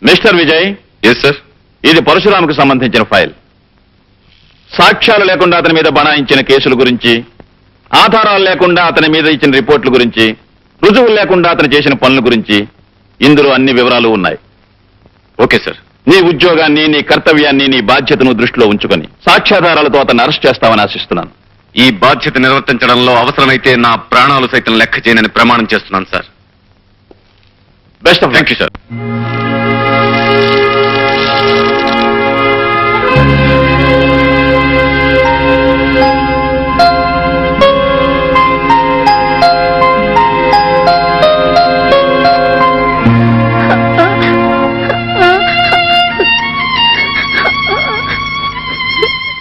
Mister Vijay. Yes sir. ఇది పరశురాముకు సంబంధించిన file. సాక్ష్యాలు లేకుండా అతని మీద బనాయించిన కేసుల గురించి, ఆధారాలు లేకుండా అతని మీద ఇచ్చిన రిపోర్టుల గురించి, రుజువులు లేకుండా అతను చేసిన పనుల గురించి ఇందులో అన్ని వివరాలు ఉన్నాయి. Okay sir. నీ ఉద్యోగాన్ని, నీ కర్తవ్యాన్ని, నీ బాధ్యతను దృష్టిలో ఉంచుకొని సాక్ష్యాధారాలతో అతన్ని అరెస్ట్ చేస్తామని ఆశిస్తున్నాను. ఈ బాధ్యత నిర్వర్తించడంలో అవసరమైతే నా ప్రాణాలు సైతం లెక్క చేయనని ప్రమాణం చేస్తున్నాను sir. Best of luck. Thank you sir.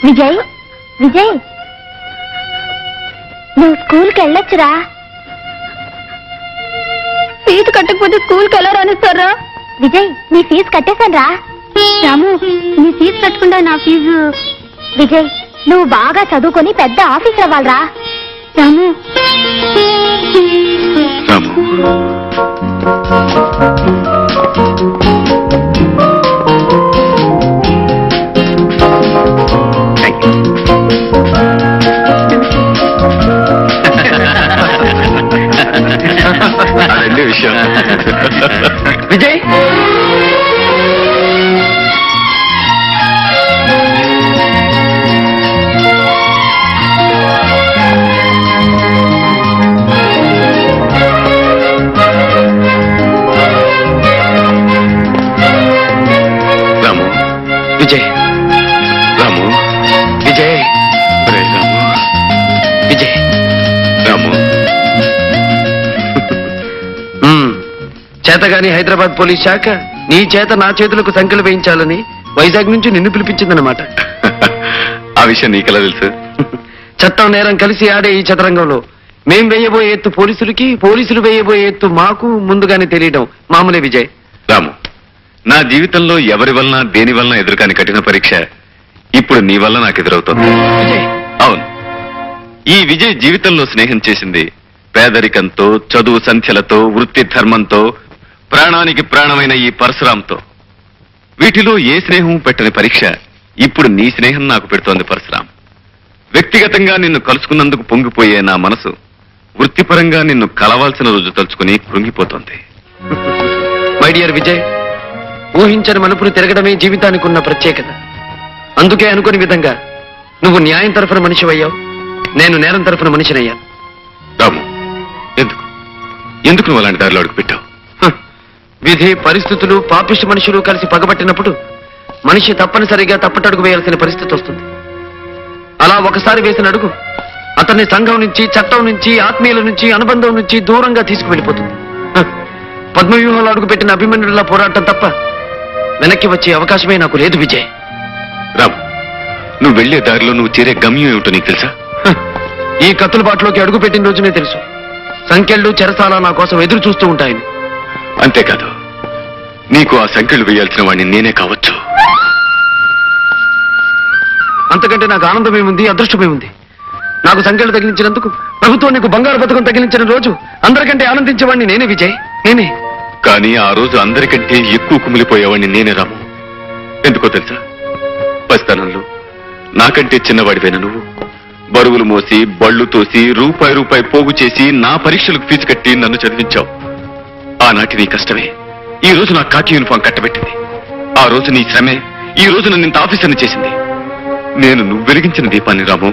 Vijay, Vijay, నువ్వు స్కూల్కి వెళ్ళొచ్చురా. ఫీజు కట్టకపోతే స్కూల్కి ఎలా రానిస్తారా? విజయ్, నీ ఫీజు కట్టేశాను రా. రాము, నీ ఫీజు కట్టకుండా నా ఫీజు. విజయ్, నువ్వు బాగా చదువుకొని పెద్ద ఆఫీసర్ అవ్వాలరా. రాము, అదే విషయం. విజయ్, రాము, విజయ్, రాము, విజయ్, రాము, విజయ్. రాము. చేతగాని హైదరాబాద్ పోలీస్ శాఖ నీ చేత నా చేతులకు సంఖ్యలు వేయించాలని వైజాగ్ నుంచి నిన్ను పిలిపించిందన్నమాట. ఆ విషయం నీకెలా తెలుసు? చట్టం నేరం కలిసి ఆడే ఈ చదరంగంలో మేం వేయబోయే ఎత్తు పోలీసులకి, పోలీసులు వేయబోయే ఎత్తు మాకు ముందుగానే తెలియడం మామూలే విజయ్. రాము, నా జీవితంలో ఎవరి వలన దేని వలన ఎదురుకాని కఠిన పరీక్ష ఇప్పుడు నీ వల్ల నాకు ఎదురవుతుంది. విజయ్, అవును, ఈ విజయ్ జీవితంలో స్నేహం చేసింది పేదరికంతో, చదువు సంఖ్యలతో, వృత్తి ధర్మంతో, ప్రాణానికి ప్రాణమైన ఈ పరశురాంతో. వీటిలో ఏ స్నేహం పెట్టని పరీక్ష ఇప్పుడు నీ స్నేహం నాకు పెడుతోంది పరశురాం. వ్యక్తిగతంగా నిన్ను కలుసుకున్నందుకు పొంగిపోయే నా మనసు వృత్తిపరంగా నిన్ను కలవాల్సిన రోజు తలుచుకుని కృంగిపోతోంది. మై డియర్ విజయ్, ఊహించని మలుపులు తిరగడమే జీవితానికి ఉన్న ప్రత్యేకత. అందుకే అనుకుని విధంగా నువ్వు న్యాయం తరఫున మనిషివయ్యావు, నేను నేరం తరఫున మనిషినయ్యాను. రాము, ఎందుకు ఎందుకు నువ్వు అలాంటి దారిలో అడుగు పెట్టావు? విధి, పరిస్థితులు, పాపిష్టి మనుషులు కలిసి పగబట్టినప్పుడు మనిషి తప్పనిసరిగా తప్పటడుగు వేయాల్సిన పరిస్థితి వస్తుంది. అలా ఒకసారి వేసిన అడుగు అతన్ని సంఘం నుంచి, చట్టం నుంచి, ఆత్మీయుల నుంచి, అనుబంధం నుంచి దూరంగా తీసుకువెళ్ళిపోతుంది. పద్మవ్యూహంలో అడుగు పెట్టిన అభిమన్యుడిలా పోరాటం తప్ప వెనక్కి వచ్చే అవకాశమే నాకు లేదు విజయ్. రాము, నువ్వు వెళ్లే దారిలో నువ్వు చేరే గమ్యం ఏమిటో నీకు తెలుసా? ఈ కత్తుల బాటలోకి అడుగు పెట్టిన రోజునే తెలుసు సంఖ్యలు, చెరసాల నా కోసం ఎదురు చూస్తూ ఉంటాయని. అంతేకాదు, నీకు ఆ సంఖ్యలు వేయాల్సిన వాడిని నేనే కావచ్చు. అంతకంటే నాకు ఆనందమేముంది, అదృష్టమేముంది? నాకు సంఖ్యలు తగిలించినందుకు ప్రభుత్వం నీకు బంగారు పథకం తగిలించిన రోజు అందరికంటే ఆనందించేవాడిని నేనే విజయ్, నేనే. కానీ ఆ రోజు అందరికంటే ఎక్కువ కుమిలిపోయేవాడిని నేనే రాము. ఎందుకో తెలుసా? పసితనంలో నాకంటే చిన్నవాడివైన నువ్వు బరువులు మోసి, బళ్ళు తోసి, రూపాయి పోగు చేసి నా పరీక్షలకు ఫీజు కట్టి నన్ను చదివించావు. ఆనాటి నీ కష్టమే ఈ రోజు నా కాకి యూనిఫామ్ కట్టబెట్టింది. ఆ రోజు నీ శ్రమే ఈ రోజు నన్ను ఇంత ఆఫీసర్ని చేసింది. నేను నువ్వు వెలిగించిన దీపాన్ని రాము,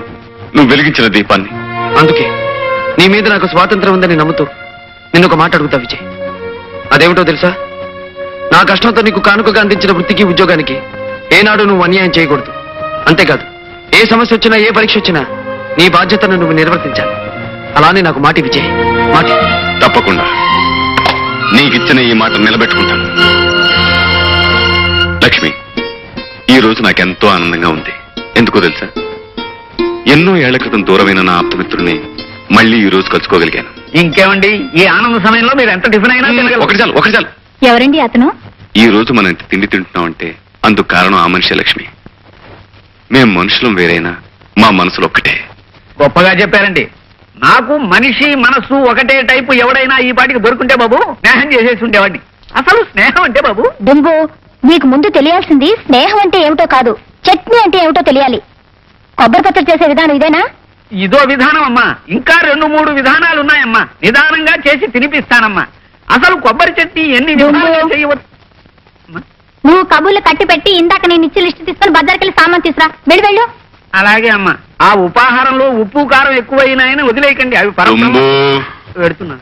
నువ్వు వెలిగించిన దీపాన్ని. అందుకే నీ మీద నాకు స్వాతంత్రం ఉందని నమ్ముతూ నిన్ను ఒక మాట అడుగుతా విజయ్. అదేమిటో తెలుసా? నా కష్టంతో నీకు కానుకగా అందించిన వృత్తికి, ఉద్యోగానికి ఏనాడు నువ్వు అన్యాయం చేయకూడదు. అంతేకాదు, ఏ సమస్య వచ్చినా, ఏ పరీక్ష వచ్చినా నీ బాధ్యతను నువ్వు నిర్వర్తించాలి. అలానే నాకు మాటి విజయ్, మాటి. తప్పకుండా నీకిచ్చిన ఈ మాట నిలబెట్టుకుంటాను. లక్ష్మి, ఈ రోజు నాకెంతో ఆనందంగా ఉంది. ఎందుకో తెలుసా? ఎన్నో ఏళ్ల క్రితం దూరమైన నా ఆప్తమిత్రుడిని మళ్ళీ ఈ రోజు కలుసుకోగలిగాను. ఇంకేమండి, ఈ ఆనంద సమయంలో మీరు ఎంత టిఫిన్ అయినా ఒకటి చాలు. ఎవరండి అతను? ఈ రోజు మనం ఇంత తిండి తింటున్నామంటే అందుకు కారణం ఆ మనిషి లక్ష్మి. మేం మనుషులం వేరైనా మా మనసులు ఒక్కటే. గొప్పగా చెప్పారండి. నాకు మనిషి మనస్సు ఒకటే టైపు ఎవడైనా ఈ పాటికి దొరుకుంటే బాబు స్నేహం చేసేసి ఉండేవాడిని. అసలు స్నేహం అంటే బాబు డుంబు, నీకు ముందు తెలియాల్సింది స్నేహం అంటే ఏమిటో కాదు, చట్నీ అంటే ఏమిటో తెలియాలి. కొబ్బరి పచ్చడి చేసే విధానం ఇదేనా? ఇదో విధానం అమ్మా, ఇంకా 2-3 విధానాలు ఉన్నాయమ్మా. నిదానంగా చేసి తినిపిస్తానమ్మా. అసలు కొబ్బరి చట్నీ ఎన్ని విధాలుగా చేయవచ్చు? నువ్వు కబుర్లు కట్టి పెట్టి ఇందాక నేను ఇచ్చి లిస్టు తీసుకుని బజార్కెళ్ళి సామాన్ తీసురా. వెళ్ళు. అలాగే అమ్మా. ఆ ఉపాహారంలో ఉప్పు కారం ఎక్కువైనాయని వదిలేయకండి, అవి డుంబు. పెడుతున్నా.